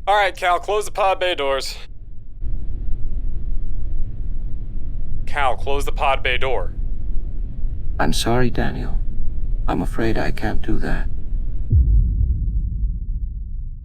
Alright, Cal, close the pod bay doors. Cal, close the pod bay door. I'm sorry, Daniel. I'm afraid I can't do that.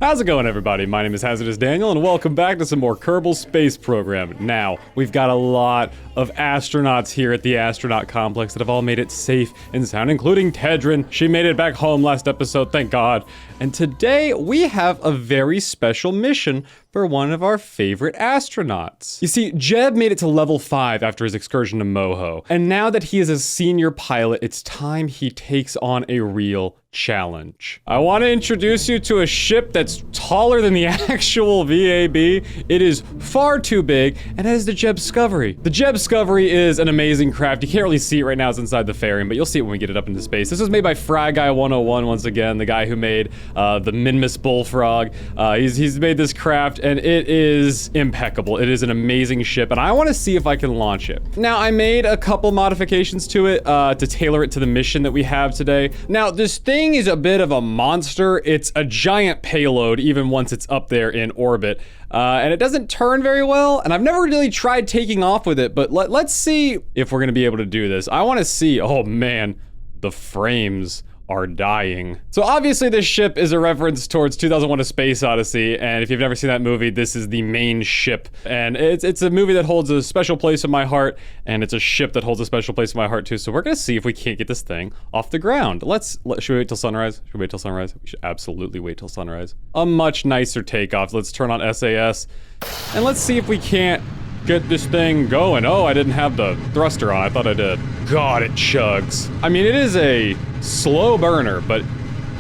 How's it going, everybody? My name is HazardousDaniel, and welcome back to some more Kerbal Space Program. Now, we've got a lot of astronauts here at the astronaut complex that have all made it safe and sound, including Tedrin. She made it back home last episode, thank God. And today, we have a very special mission for one of our favorite astronauts. You see, Jeb made it to level 5 after his excursion to Moho, and now that he is a senior pilot, it's time he takes on a real challenge. I want to introduce you to a ship that's taller than the actual VAB. It is far too big, and that is the Jebscovery. The Jebscovery is an amazing craft. You can't really see it right now, it's inside the fairing, but you'll see it when we get it up into space. This was made by Fry Guy 101 once again, the guy who made the Minmus Bullfrog. He's made this craft, and it is impeccable. It is an amazing ship, and I want to see if I can launch it. Now, I made a couple modifications to it to tailor it to the mission that we have today. Now, this thing is a bit of a monster. It's a giant payload, even once it's up there in orbit. And it doesn't turn very well, and I've never really tried taking off with it, but let's see if we're gonna be able to do this. I wanna see, oh man, the frames are dying. So obviously this ship is a reference towards 2001: A Space Odyssey, and if you've never seen that movie, this is the main ship. And it's a movie that holds a special place in my heart, and it's a ship that holds a special place in my heart too, so we're gonna see if we can't get this thing off the ground. Should we wait till sunrise? Should we wait till sunrise? We should absolutely wait till sunrise. A much nicer takeoff. Let's turn on SAS, and let's see if we can't get this thing going. Oh, I didn't have the thruster on. I thought I did. God, it chugs. I mean, it is a slow burner, but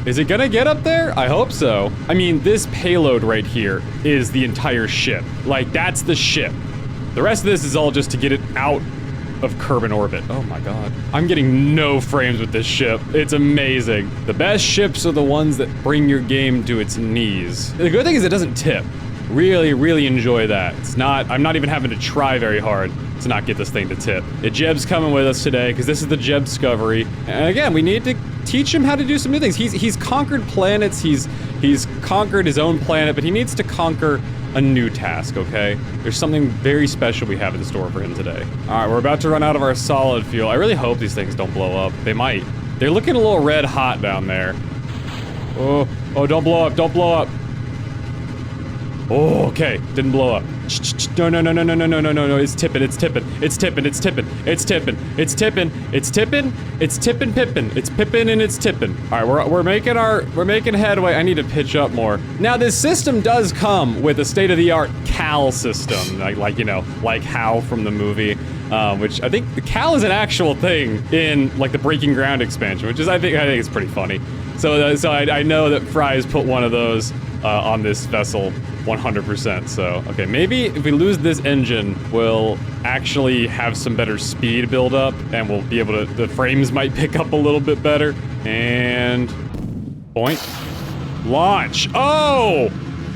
is it gonna get up there? I hope so. I mean, this payload right here is the entire ship. Like, that's the ship. The rest of this is all just to get it out of Kerbin orbit. Oh my God. I'm getting no frames with this ship. It's amazing. The best ships are the ones that bring your game to its knees. The good thing is it doesn't tip. Really, really enjoy that. I'm not even having to try very hard to not get this thing to tip. Jeb's coming with us today, because this is the Jebscovery. And again, we need to teach him how to do some new things. He's conquered planets, he's conquered his own planet, but he needs to conquer a new task, okay? There's something very special we have in store for him today. All right, we're about to run out of our solid fuel. I really hope these things don't blow up. They might. They're looking a little red hot down there. Oh, don't blow up, don't blow up. Oh, okay, didn't blow up. No, it's tipping, it's tipping, it's tipping, it's tipping, it's tipping, it's tipping, it's tipping, it's tipping, pippin', it's pippin' and it's tipping. All right, we're making headway. I need to pitch up more. Now, this system does come with a state-of-the-art CAL system, like you know, like Hal from the movie, which I think the CAL is an actual thing in like the Breaking Ground expansion, which is I think it's pretty funny. So I know that Fry has put one of those on this vessel 100%, so okay, maybe if we lose this engine, we'll actually have some better speed build up, and we'll be able to, the frames might pick up a little bit better, and point, launch. Oh,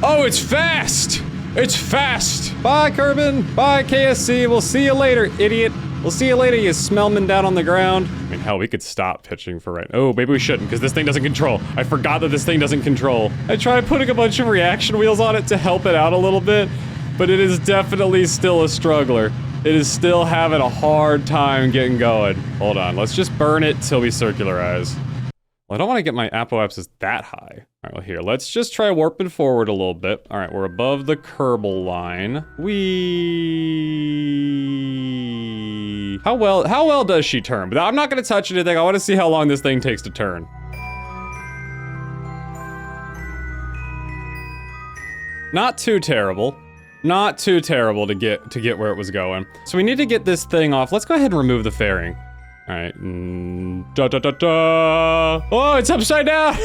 it's fast, it's fast. Bye, Kerbin, bye, KSC, we'll see you later, idiot. We'll see you later, you smellman down on the ground. I mean, hell, we could stop pitching for right now. Oh, maybe we shouldn't, because this thing doesn't control. I forgot that this thing doesn't control. I tried putting a bunch of reaction wheels on it to help it out a little bit, but it is definitely still a struggler. It is still having a hard time getting going. Hold on, let's just burn it till we circularize. Well, I don't want to get my apoapsis that high. All right, well here, let's just try warping forward a little bit. All right, we're above the Kerbal line. How well does she turn? But I'm not gonna touch anything. I want to see how long this thing takes to turn. Not too terrible. Not too terrible to get where it was going. So we need to get this thing off. Let's go ahead and remove the fairing. All right. Oh, it's upside down.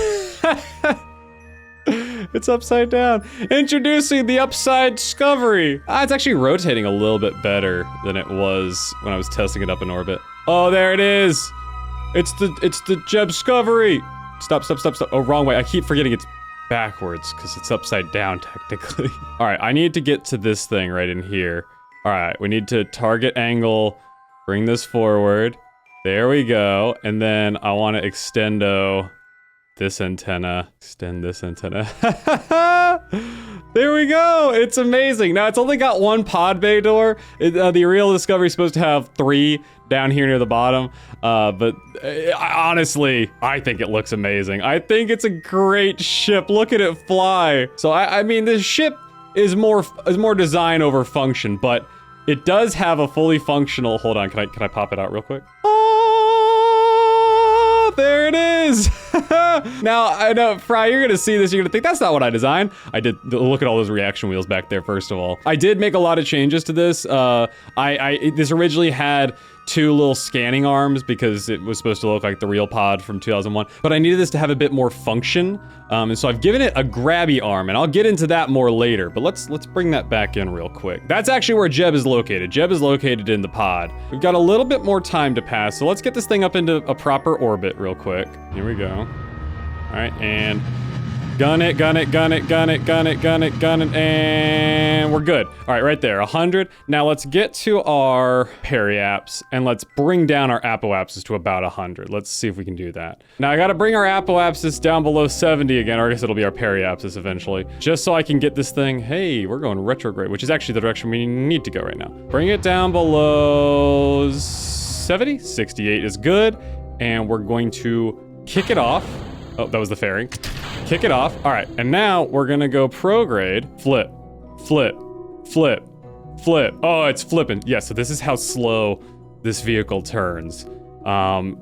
It's upside down. Introducing the Jebscovery. It's actually rotating a little bit better than it was when I was testing it up in orbit. Oh, there it is. It's the Jebscovery. Stop. Oh, wrong way. I keep forgetting it's backwards because it's upside down technically. All right, I need to get to this thing right in here. All right, we need to target angle, bring this forward. There we go. And then I want to extendo this antenna. Extend this antenna. There we go. It's amazing. Now, it's only got one pod bay door. The real Discovery is supposed to have 3 down here near the bottom. But honestly, I think it looks amazing. I think it's a great ship. Look at it fly. So, I mean, this ship is more design over function, but it does have a fully functional... Hold on, can I pop it out real quick? Oh, there it is. Now, I know, Fry, you're gonna see this, you're gonna think, that's not what I designed. I did, look at all those reaction wheels back there, first of all. I did make a lot of changes to this. This originally had 2 little scanning arms because it was supposed to look like the real pod from 2001, but I needed this to have a bit more function. And so I've given it a grabby arm, and I'll get into that more later, but let's bring that back in real quick. That's actually where Jeb is located. Jeb is located in the pod. We've got a little bit more time to pass, so let's get this thing up into a proper orbit real quick. Here we go. All right, and gun it, gun it, gun it, gun it, gun it, gun it, gun it, and we're good. All right, right there, 100. Now let's get to our periapse, and let's bring down our apoapsis to about 100. Let's see if we can do that. Now I gotta bring our apoapsis down below 70 again, or I guess it'll be our periapsis eventually, just so I can get this thing, hey, we're going retrograde, which is actually the direction we need to go right now. Bring it down below 70, 68 is good, and we're going to kick it off. Oh, that was the fairing. Kick it off. All right, and now we're gonna go prograde. Flip, flip, flip, flip. Oh, it's flipping. Yeah, so this is how slow this vehicle turns,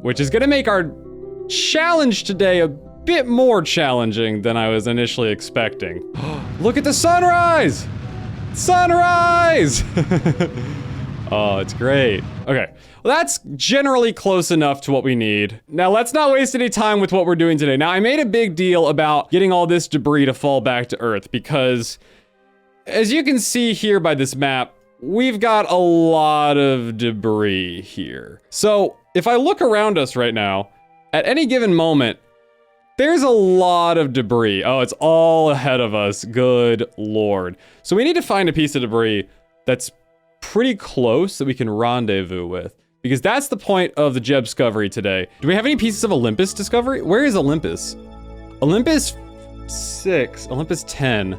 which is gonna make our challenge today a bit more challenging than I was initially expecting. Look at the sunrise! Sunrise! Oh, it's great. Okay, well, that's generally close enough to what we need. Now, let's not waste any time with what we're doing today. Now, I made a big deal about getting all this debris to fall back to Earth because, as you can see here by this map, we've got a lot of debris here. So, if I look around us right now, at any given moment, there's a lot of debris. Oh, it's all ahead of us. Good Lord. So we need to find a piece of debris that's pretty close that we can rendezvous with, because that's the point of the Jebscovery today. Do we have any pieces of Olympus Discovery? Where is Olympus? Olympus 6, Olympus 10,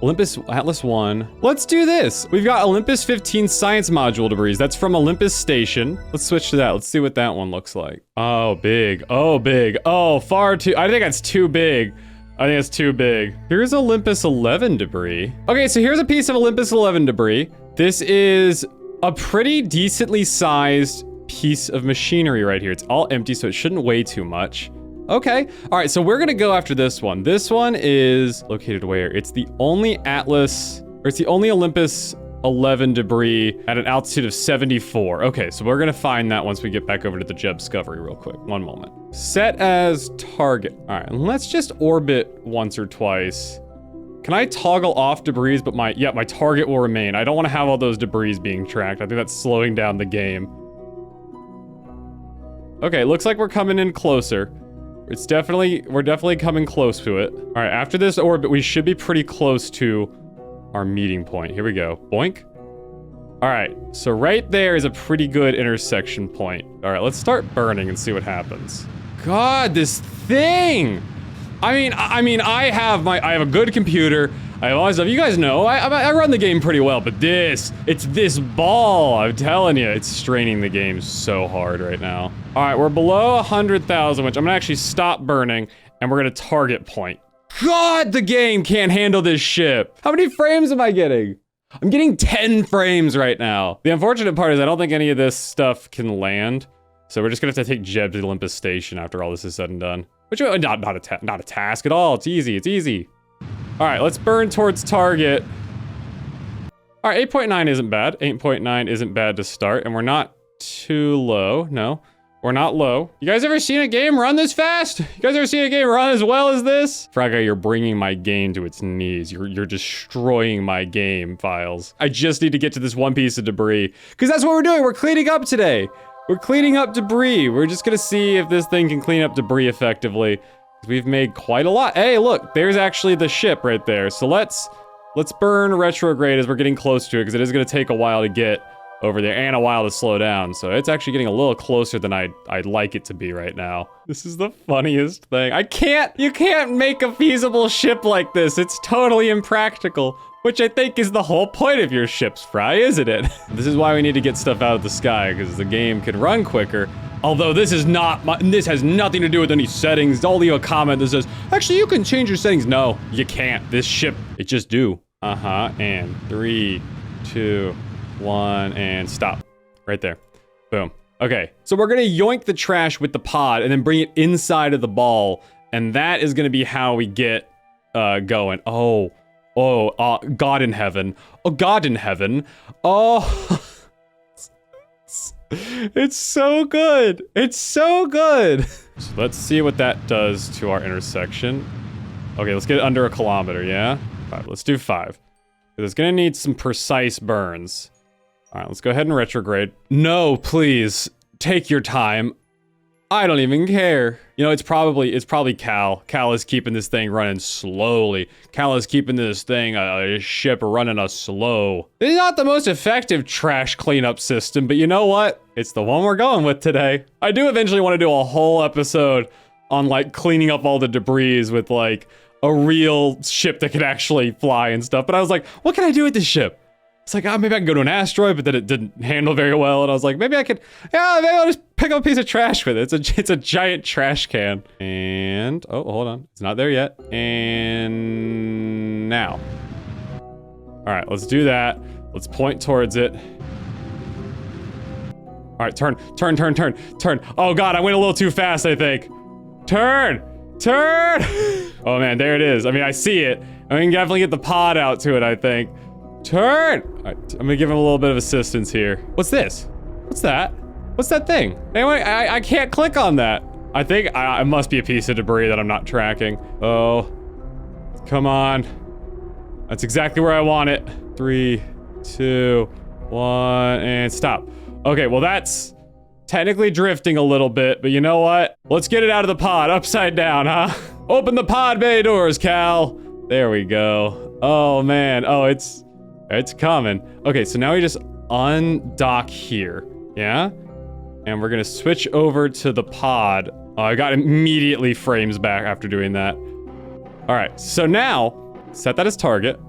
Olympus Atlas 1. Let's do this. We've got Olympus 15 science module debris. That's from Olympus Station. Let's switch to that. Let's see what that one looks like. Oh, big. Oh, big. Oh, far too, I think that's too big. I think it's too big. Here's Olympus 11 debris. Okay, so here's a piece of Olympus 11 debris. This is a pretty decently sized piece of machinery right here. It's all empty, so it shouldn't weigh too much. Okay, all right, so we're gonna go after this one. This one is located where? It's the only Atlas, or it's the only Olympus 11 debris at an altitude of 74. Okay, so we're gonna find that once we get back over to the Jebscovery real quick. One moment. Set as target. All right, let's just orbit once or twice. Can I toggle off debris, but my target will remain. I don't want to have all those debris being tracked. I think that's slowing down the game. Okay, looks like we're coming in closer. We're definitely coming close to it. All right, after this orbit, we should be pretty close to our meeting point. Here we go. Boink. All right, so right there is a pretty good intersection point. All right, let's start burning and see what happens. God, this thing! I mean, I have a good computer. I have all this stuff. You guys know, I run the game pretty well, but it's this ball, I'm telling you, it's straining the game so hard right now. All right, we're below 100,000, which I'm gonna actually stop burning, and we're gonna target point. God, the game can't handle this ship. How many frames am I getting? I'm getting 10 frames right now. The unfortunate part is I don't think any of this stuff can land. So we're just gonna have to take Jeb to the Olympus Station after all this is said and done. Which, not a task at all, it's easy, it's easy. All right, let's burn towards target. All right, 8.9 isn't bad. 8.9 isn't bad to start, and we're not too low, no. We're not low. You guys ever seen a game run this fast? You guys ever seen a game run as well as this? Fraga, you're bringing my game to its knees. You're destroying my game files. I just need to get to this one piece of debris, because that's what we're doing, we're cleaning up today. We're cleaning up debris. We're just gonna see if this thing can clean up debris effectively. We've made quite a lot. Hey, look, there's actually the ship right there. So let's burn retrograde as we're getting close to it, because it is gonna take a while to get over there and a while to slow down. So it's actually getting a little closer than I'd like it to be right now. This is the funniest thing. You can't make a feasible ship like this. It's totally impractical, which I think is the whole point of your ships, Fry, isn't it? This is why we need to get stuff out of the sky, because the game can run quicker. Although this has nothing to do with any settings. I'll leave a comment that says, actually, you can change your settings. No, you can't. This ship, it just do. And 3, 2, 1, and stop. Right there. Boom. Okay, so we're gonna yoink the trash with the pod and then bring it inside of the ball, and that is gonna be how we get going. God in heaven. Oh, God in heaven. Oh. It's so good. It's so good. So let's see what that does to our intersection. Okay, let's get it under a kilometer, yeah? 5. Let's do 5. It's gonna need some precise burns. All right, let's go ahead and retrograde. No, please, take your time. I don't even care. You know, it's probably Cal. Cal is keeping this thing running slowly. Cal is keeping this thing, ship running slow. It's not the most effective trash cleanup system, but you know what? It's the one we're going with today. I do eventually want to do a whole episode on, like, cleaning up all the debris with, like, a real ship that can actually fly and stuff. But I was like, what can I do with this ship? It's like, maybe I can go to an asteroid, but then it didn't handle very well. And I was like, maybe I could, maybe I'll just pick up a piece of trash with it. It's a giant trash can. And, oh, hold on. It's not there yet. And now. All right, let's do that. Let's point towards it. All right, turn. Oh God, I went a little too fast, I think. Turn. Oh man, there it is. I mean, I see it. I can definitely get the pod out to it, I think. Turn! All right, I'm gonna give him a little bit of assistance here. What's this? What's that? What's that thing? Anyway, I can't click on that. I think it must be a piece of debris that I'm not tracking. Oh, come on. That's exactly where I want it. 3, 2, 1, and stop. Okay, well that's technically drifting a little bit, but you know what? Let's get it out of the pod, upside down, huh? Open the pod bay doors, Cal. There we go. Oh man, oh it's coming. Okay, so now we just undock here, yeah? And we're gonna switch over to the pod. Oh, I got immediately frames back after doing that. All right, so now, set that as target.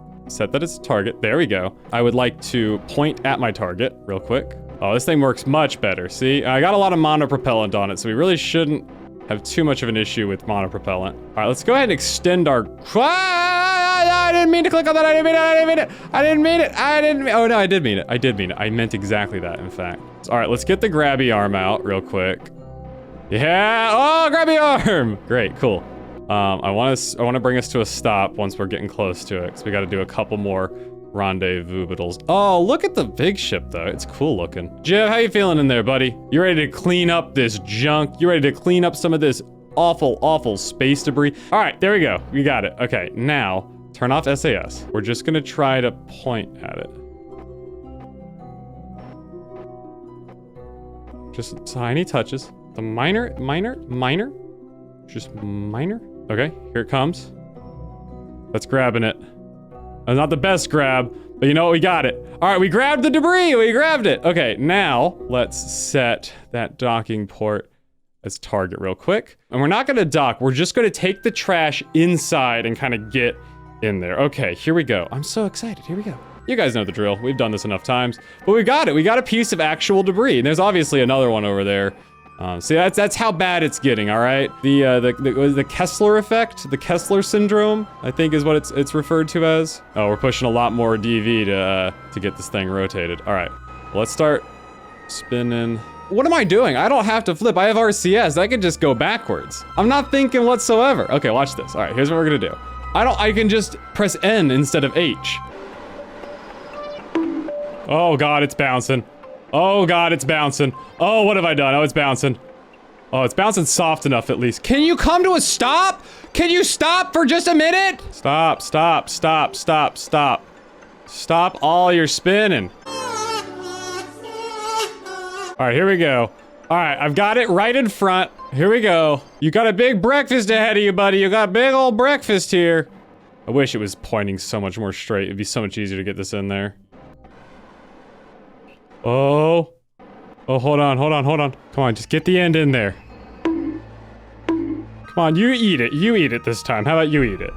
There we go. I would like to point at my target real quick. Oh, this thing works much better. See, I got a lot of monopropellant on it, so we really shouldn't have too much of an issue with monopropellant. All right, let's go ahead and extend our... I didn't mean to click on that. I didn't mean it. Oh no, I did mean it. I meant exactly that, in fact. All right, let's get the grabby arm out real quick. Yeah, oh, grabby arm. Great, cool. I want to bring us to a stop once we're getting close to it, because we got to do a couple more rendezvous battles. Oh, look at the big ship though. It's cool looking. Jeb, how you feeling in there, buddy? You ready to clean up this junk? You ready to clean up some of this awful space debris? All right, there we go. We got it. Okay, now turn off SAS. We're just gonna try to point at it. Just tiny touches. The minor. Just minor. Okay, here it comes. That's grabbing it. That's not the best grab, but you know what? We got it. All right, we grabbed the debris. We grabbed it. Okay, now let's set that docking port as target real quick. And we're not gonna dock. We're just gonna take the trash inside and kind of get in there. Okay, here we go. I'm so excited. Here we go. You guys know the drill. We've done this enough times, but we got it. We got a piece of actual debris. And there's obviously another one over there. See, that's how bad it's getting, all right? The Kessler effect, the Kessler syndrome, I think is what it's referred to as. Oh, we're pushing a lot more DV to get this thing rotated. All right, let's start spinning. What am I doing? I don't have to flip. I have RCS. I can just go backwards. I'm not thinking whatsoever. Okay, watch this. All right, here's what we're gonna do. I can just press N instead of H. Oh God, it's bouncing. Oh God, it's bouncing. Oh, what have I done? Oh, it's bouncing. Oh, it's bouncing soft enough at least. Can you come to a stop? Can you stop for just a minute? Stop. Stop all your spinning. All right, here we go. All right, I've got it right in front. Here we go. You got a big breakfast ahead of you, buddy. You got a big old breakfast here. I wish it was pointing so much more straight. It'd be so much easier to get this in there. Oh. Oh, hold on, hold on, hold on. Come on, just get the end in there. Come on, you eat it. You eat it this time. How about you eat it?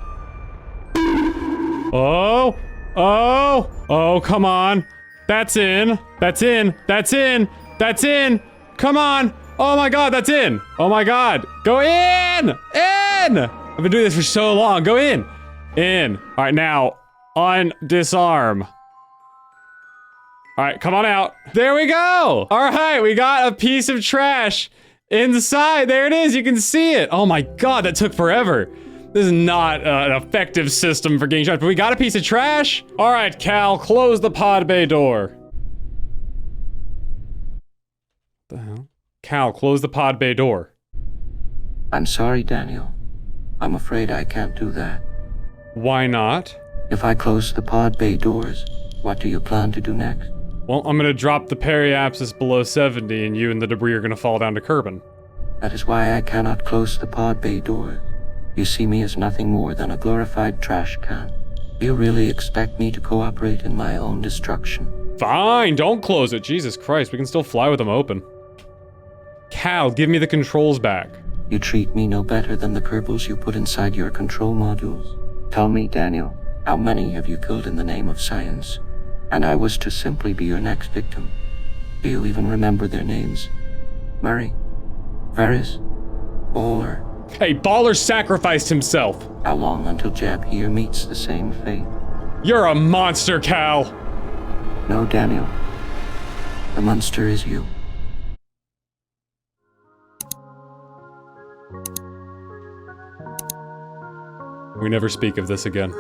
Oh. Oh. Oh, come on. That's in. That's in. That's in. That's in. Come on. Oh my god, that's in. Oh my god. Go in. In. I've been doing this for so long. Go in. In. All right, now disarm. All right, come on out. There we go. All right, we got a piece of trash inside. There it is. You can see it. Oh my god, that took forever. This is not an effective system for getting trash, but we got a piece of trash. All right, Cal, close the pod bay door. What the hell? Cal, close the pod bay door. I'm sorry, Daniel. I'm afraid I can't do that. Why not? If I close the pod bay doors, what do you plan to do next? Well, I'm gonna drop the periapsis below 70 and you and the debris are gonna fall down to Kerbin. That is why I cannot close the pod bay doors. You see me as nothing more than a glorified trash can. Do you really expect me to cooperate in my own destruction? Fine, don't close it. Jesus Christ, we can still fly with them open. Cal, give me the controls back. You treat me no better than the Kerbals you put inside your control modules. Tell me, Daniel, how many have you killed in the name of science? And I was to simply be your next victim. Do you even remember their names? Murray? Ferris? Bowler? Hey, Baller sacrificed himself. How long until Jeb here meets the same fate? You're a monster, Cal. No, Daniel. The monster is you. We never speak of this again.